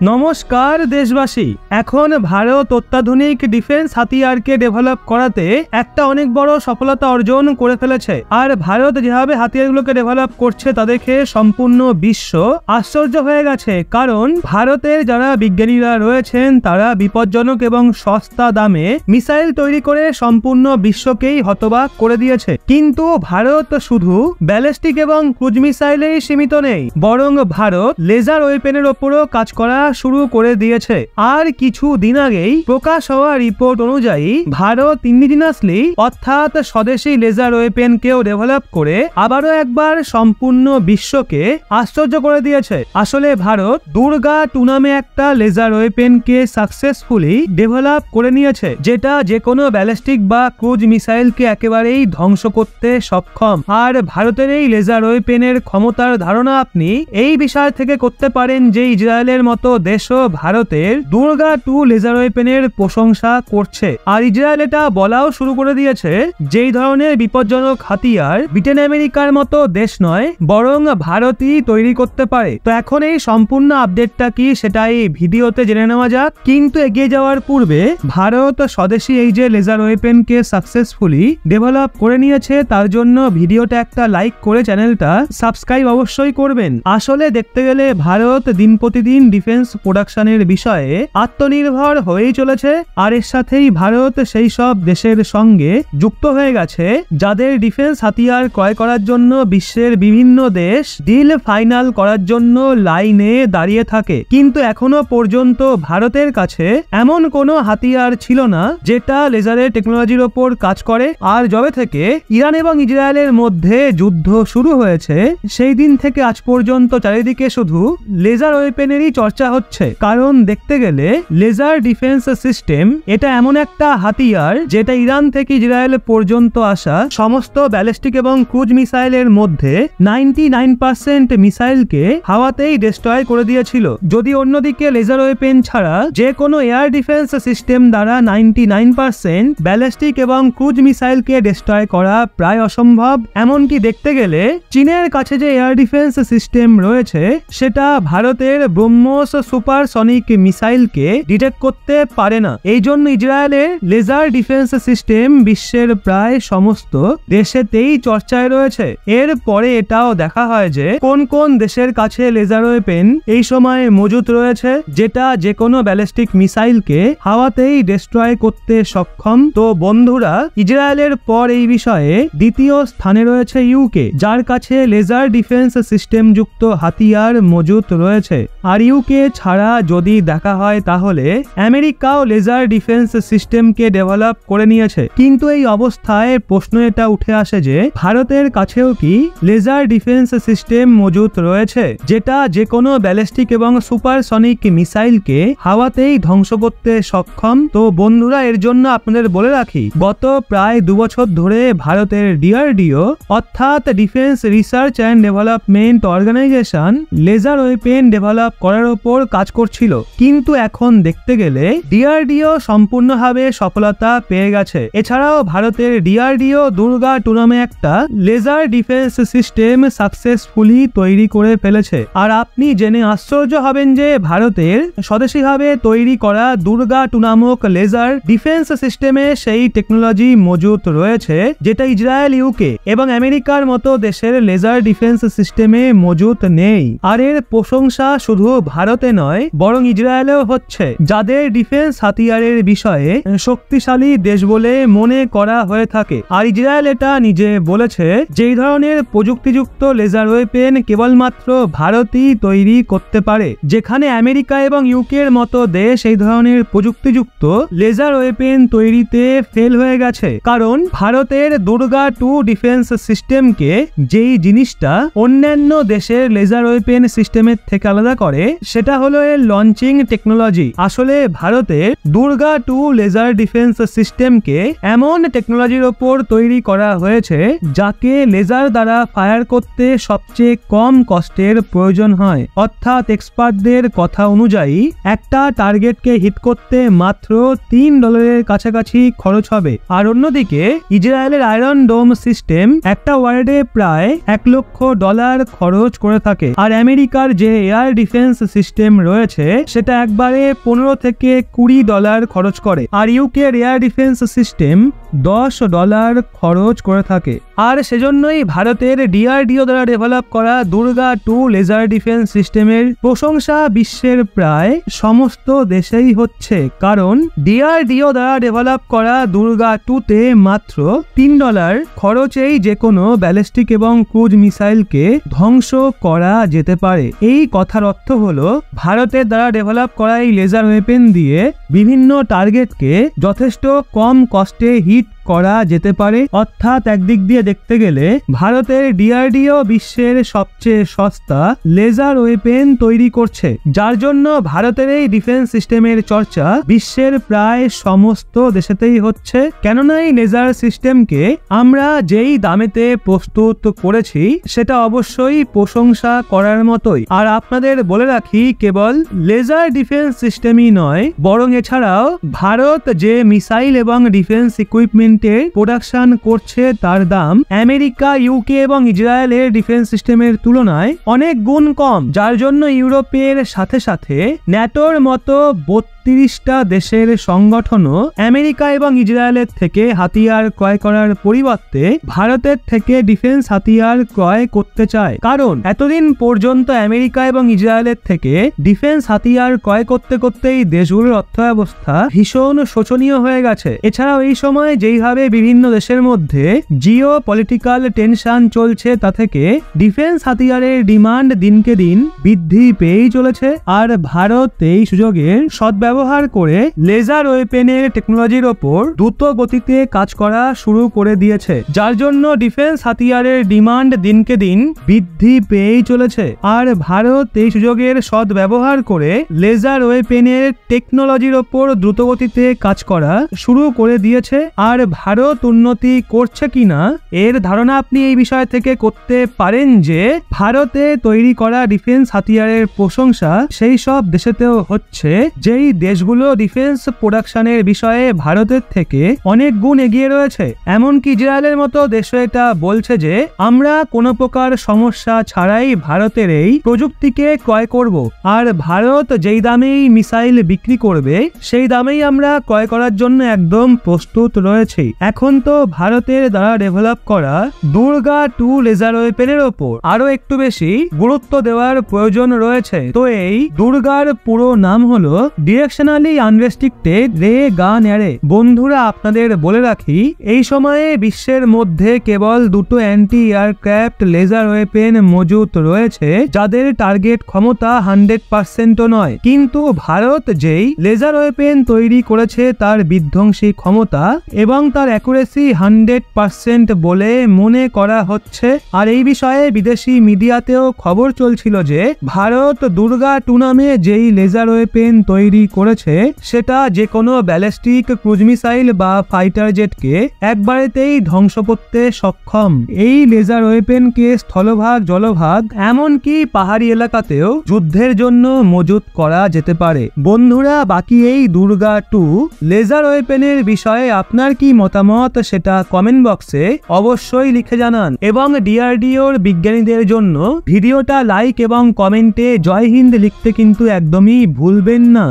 নমস্কার দেশবাসী। এখন ভারত অত্যাধুনিক ডিফেন্স হাতিয়ারকে ডেভেলপ করাতে একটা অনেক বড় সফলতা অর্জন করে ফেলেছে। আর ভারত যেভাবে হাতিয়ারগুলোকে ডেভেলপ করছে তা দেখে সম্পূর্ণ বিশ্ব আশ্চর্য হয়ে গেছে। কারণ ভারতের যারা বিজ্ঞানীরা রয়েছেন তারা বিপজ্জনক এবং সস্তা দামে মিসাইল তৈরি করে সম্পূর্ণ বিশ্বকেই হতবাক করে দিয়েছে। কিন্তু ভারত শুধু ব্যালিস্টিক এবং ক্রুজ মিসাইলেই সীমিত নেই, বরং ভারত লেজার ওয়েপেনের ওপরও কাজ করা শুরু করে দিয়েছে। আর কিছু দিন আগেই প্রকাশ হওয়া রিপোর্ট অনুযায়ী ভারত ইন্ডিজিনাসলি অর্থাৎ স্বদেশী লেজার ওয়েপেনকেও ডেভেলপ করে আবারও একবার সম্পূর্ণ বিশ্বকে আশ্চর্য করে দিয়েছে। আসলে ভারত দুর্গা 2 নামে একটা লেজার ওয়েপেনকে সাকসেসফুলি ডেভেলপ করে নিয়েছে, যেটা যে কোনো ব্যালিস্টিক বা ক্রুজ মিসাইলকে একেবারেই ধ্বংস করতে সক্ষম। আর ভারতের এই লেজার ওয়েপেনের ক্ষমতার ধারণা আপনি এই বিষয় থেকে করতে পারেন যে ইসরায়েলের মতো দেশও ভারতের দুর্গা 2 লেজার ওয়েপেনের প্রশংসা করছে। আর ইসরায়েল এটা বলাও শুরু করে দিয়েছে যেই ধরনের বিপজ্জনক হাতিয়ার ব্রিটেন আমেরিকার মতো দেশ নয়, বরং ভারতই তৈরি করতে পারে। তো এখন এই সম্পূর্ণ আপডেটটা কি সেটা এই ভিডিওতে জেনে নেওয়া যাক। কিন্তু এগিয়ে যাওয়ার পূর্বে ভারত স্বদেশী এই যে লেজার ওয়েপেনকে সাকসেসফুলি ডেভেলপ করে নিয়েছে তার জন্য ভিডিওটা একটা লাইক করে চ্যানেলটা সাবস্ক্রাইব অবশ্যই করবেন। আসলে দেখতে গেলে ভারত দিন প্রতিদিন ডিফেন্স প্রোডাকশনের বিষয়ে আত্মনির্ভর হয়েই চলেছে। আর এর সাথেই ভারত সেই সব দেশের সঙ্গে যুক্ত হয়ে গেছে যাদের ডিফেন্স হাতিয়ার ক্রয় করার জন্য বিশ্বের বিভিন্ন দেশ ডিল ফাইনাল করার জন্য লাইনে দাঁড়িয়ে থাকে। কিন্তু এখনো পর্যন্ত ভারতের কাছে এমন কোনো হাতিয়ার ছিল না যেটা লেজারের টেকনোলজির ওপর কাজ করে। আর যবে থেকে ইরান এবং ইসরায়েলের মধ্যে যুদ্ধ শুরু হয়েছে সেই দিন থেকে আজ পর্যন্ত চারিদিকে শুধু লেজার ওয়েপেনেরই চর্চা হচ্ছে। কারণ দেখতে গেলে লেজার ডিফেন্স সিস্টেম এটা এমন একটা হাতিয়ার যেটা ইরান থেকে ইসরায়েল পর্যন্ত আসা সমস্ত ব্যালিস্টিক এবং ক্রুজ মিসাইলের মধ্যে 99% মিসাইলকে হাওয়াতেই ডিস্ট্রয় করে দিয়েছিল। যদি অন্যদিকে লেজার ওয়েপেন ছাড়া যে কোনো এয়ার ডিফেন্স সিস্টেম দ্বারা 99% ব্যালিস্টিক এবং ক্রুজ মিসাইলকে ডিস্ট্রয় করা প্রায় অসম্ভব। এমনকি দেখতে গেলে চীনের কাছে যে এয়ার ডিফেন্স সিস্টেম রয়েছে সেটা ভারতের ব্রহ্মোস সুপারসনিক মিসাইলকে ডিটেক্ট করতে পারে না। এই জন্য ইসরায়েলের লেজার ডিফেন্স সিস্টেম বিশ্বের প্রায় সমস্ত দেশেতেই চর্চায় রয়েছে। এর পরে এটাও দেখা হয় যে কোন কোন দেশের কাছে লেজার ওয়েপেন এই সময় মজুত রয়েছে যেটা যে কোনো ব্যালিস্টিক মিসাইলকে হাওয়াতেই ডিস্ট্রয় করতে সক্ষম। তো বন্ধুরা, ইসরায়েলের পর এই বিষয়ে দ্বিতীয় স্থানে রয়েছে ইউকে, যার কাছে লেজার ডিফেন্স সিস্টেম যুক্ত হাতিয়ার মজুত রয়েছে। আর ইউকে ছাড়া যদি দেখা হয় তাহলে আমেরিকাও লেজার ডিফেন্স সিস্টেমকে ডেভেলপ করে নিয়েছে। কিন্তু এই অবস্থায় প্রশ্ন এটা উঠে আসে যে ভারতের কাছেও কি লেজার ডিফেন্স সিস্টেম মজুত রয়েছে যেটা যে কোনো ব্যালিস্টিক এবং সুপারসনিক মিসাইলকে হাওয়াতেই ধ্বংস করতে সক্ষম। তো বন্ধুরা, এর জন্য আপনাদের বলে রাখি গত প্রায় 2 বছর ধরে ভারতের ডিআরডিও অর্থাৎ defence research and development organisation laser weapon develop করার উপর কাজ করছিল। কিন্তু এখন দেখতে গেলে ডিআরডিও সম্পূর্ণভাবে সফলতা পেয়ে গেছে। এছাড়াও ভারতের ডিআরডিও দুর্গা 2 নামে একটা লেজার ডিফেন্স সিস্টেম সাকসেসফুলি তৈরি করে ফেলেছে। আর আপনি জেনে আশ্চর্য হবেন যে ভারতের স্বদেশীভাবে তৈরি করা দুর্গা 2 নামক লেজার ডিফেন্স সিস্টেমে সেই টেকনোলজি মজুত রয়েছে যেটা ইসরায়েল, ইউকে এবং আমেরিকার মতো দেশের লেজার ডিফেন্স সিস্টেমে মজুত নেই। আর এর প্রশংসা শুধু ভারতে নয় বরং ইসরায়েলেও হচ্ছে, যাদের ডিফেন্স হাতিয়ারের বিষয়ে শক্তিশালী দেশ বলে মনে করা হয়ে থাকে। আর ইসরায়েল এটা নিজে বলেছে যে এই ধরনের প্রযুক্তিযুক্ত লেজার ওয়েপেন কেবলমাত্র ভারতই তৈরি করতে পারে, যেখানে আমেরিকা এবং ইউকের মতো দেশ এই ধরনের প্রযুক্তিযুক্ত লেজার ওয়েপেন তৈরিতে ফেল হয়ে গেছে। কারণ ভারতের দুর্গা 2 ডিফেন্স সিস্টেমকে যেই জিনিসটা অন্যান্য দেশের লেজার ওয়েপেন সিস্টেমের থেকে আলাদা করে সেটা হলো এর লঞ্চিং টেকনোলজি। আসলে ভারতের দুর্গা 2 লেজার ডিফেন্স সিস্টেমকে এমন টেকনোলজির ওপর তৈরি করা হয়েছে যাকে লেজার দ্বারা ফায়ার করতে সবচেয়ে কম কষ্টের প্রয়োজন হয়। অর্থাৎ এক্সপার্টদের কথা অনুযায়ী একটা টার্গেটকে হিট করতে মাত্র $3 কাছাকাছি খরচ হবে। আর অন্যদিকে ইসরায়েলের আয়রন ডোম সিস্টেম একটা ওয়ার্ডে প্রায় $1 লক্ষ খরচ করে থাকে। আর আমেরিকার যে এয়ার ডিফেন্স ডিফেন্স সিস্টেম রয়েছে সেটা একবারে $15 থেকে $20 খরচ করে, আর ইউকের এয়ার ডিফেন্স সিস্টেম $10 খরচ করে থাকে। আর সেজন্যই ভারতের ডিআরডিও দ্বারা ডেভেলপ করা দুর্গা 2 লেজার ডিফেন্স সিস্টেমের প্রশংসা বিশ্বের প্রায় সমস্ত দেশেই হচ্ছে, কারণ ডিআরডিও দ্বারা ডেভেলপ করা দুর্গা 2 তে মাত্র $3 খরচেই যে কোনো ব্যালিস্টিক এবং ক্রুজ মিসাইলকে ধ্বংস করা যেতে পারে। এই কথার অর্থ হলো ভারতের দ্বারা ডেভেলপ করা এই লেজার ওয়েপেন দিয়ে বিভিন্ন টার্গেটকে যথেষ্ট কম কষ্টে হিট করা যেতে পারে। অর্থাৎ একদিক দিয়ে দেখতে গেলে ভারতের ডিআরডিও বিশ্বের সবচেয়ে সস্তা লেজার ওয়েপেন তৈরি করছে, যার জন্য ভারতের এই ডিফেন্স সিস্টেমের চর্চা বিশ্বের প্রায় সমস্ত দেশেতেই হচ্ছে। কেননা এই লেজার সিস্টেমকে আমরা যেই দামেতে প্রস্তুত করেছি সেটা অবশ্যই প্রশংসা করার মতোই। আর আপনাদের বলে রাখি, কেবল লেজার ডিফেন্স সিস্টেমই নয়, বরং এছাড়াও ভারত যে মিসাইল এবং ডিফেন্স ইকুইপমেন্ট প্রোডাকশন করছে তার দাম আমেরিকা, ইউকে এবং ইসরায়েলের ডিফেন্স সিস্টেমের তুলনায় অনেক গুণ কম, যার জন্য ইউরোপের সাথে সাথে ন্যাটোর মতো 32টা দেশের সংগঠনও আমেরিকা এবং ইসরায়েলের থেকে হাতিয়ার ক্রয় করার পরিবর্তে ভারতের থেকে ডিফেন্স হাতিয়ার ক্রয় করতে চায়। কারণ এতদিন পর্যন্ত আমেরিকা এবং ইসরায়েলের থেকে ডিফেন্স হাতিয়ার ক্রয় করতে করতেই দেশগুলোর অর্থব্যবস্থা ভীষণ শোচনীয় হয়ে গেছে। এছাড়াও এই সময় যেইভাবে বিভিন্ন দেশের মধ্যে জিও পলিটিক্যাল টেনশন চলছে, তা থেকে ডিফেন্স হাতিয়ারের ডিমান্ড দিনকে দিন বৃদ্ধি পেয়েই চলেছে। আর ভারত এই সুযোগের সদ্ব্যবহার করে লেজার ওয়েপেনের টেকনোলজির ওপর দ্রুত গতিতে কাজ করা শুরু করে দিয়েছে, যার জন্য ডিফেন্স হাতিয়ারের ডিমান্ড দিনকে দিন বৃদ্ধি পেয়েই চলেছে। আর ভারত এই সুযোগের সদ্ব্যবহার করে লেজার ওয়েপেনের টেকনোলজির ওপর দ্রুত গতিতে কাজ করা শুরু করে দিয়েছে। আর ভারত উন্নতি করছে কিনা এর ধারণা আপনি এই বিষয় থেকে করতে পারেন যে ভারতে তৈরি করা ডিফেন্স হাতিয়ারের প্রশংসা সেই সব দেশেতেও হচ্ছে যেই দেশগুলো ডিফেন্স প্রোডাকশনের বিষয়ে ভারতের থেকে অনেক গুণ এগিয়ে রয়েছে। এমনকি ইসরায়েলের মতো দেশও এটা বলছে যে আমরা কোনো প্রকার সমস্যা ছাড়াই ভারতের এই প্রযুক্তিকে ক্রয় করব, আর ভারত যেই দামেই মিসাইল বিক্রি করবে সেই দামেই আমরা ক্রয় করার জন্য একদম প্রস্তুত রয়েছে। এখন তো ভারতের দ্বারা ডেভেলপ করা দুর্গা 2 লেজার ওয়েপেনের ওপর আরো একটু বেশি গুরুত্ব দেওয়ার প্রয়োজন রয়েছে। তো এই দুর্গার পুরো নাম হলো ডিরেকশনালি আনরেস্ট্রিক্টেড রে গান অ্যারে। বন্ধুরা, আপনাদের বলে রাখি, এই সময়ে বিশ্বের মধ্যে কেবল দুটো অ্যান্টি এয়ারক্রাফট লেজার ওয়েপেন মজুত রয়েছে যাদের টার্গেট ক্ষমতা 100%ও নয়, কিন্তু ভারত যেই লেজার ওয়েপেন তৈরি করেছে তার বিধ্বংসী ক্ষমতা এবং তার অ্যাকুরেসি 100% বলে মনে করা হচ্ছে। আর এই বিষয়ে বিদেশি মিডিয়াতেও খবর চলছিল যে ভারত দুর্গা 2 নামে যেই লেজার ওয়েপেন তৈরি করেছে সেটা যে কোনো ব্যালিস্টিক ক্রুজ মিসাইল বা ফাইটার জেটকে একবারেতেই ধ্বংস করতে সক্ষম। এই লেজার ওয়েপেনকে স্থলভাগ, জলভাগ, এমনকি পাহাড়ি এলাকাতেও যুদ্ধের জন্য মজুত করা যেতে পারে। বন্ধুরা, বাকি এই দুর্গা 2 লেজার ওয়েপেনের বিষয়ে আপনার কি মতামত সেটা কমেন্ট বক্সে অবশ্যই লিখে জানান, এবং ডিআরডিওর বিজ্ঞানীদের জন্য ভিডিওটা লাইক এবং কমেন্টে জয় হিন্দ লিখতে কিন্তু একদমই ভুলবেন না।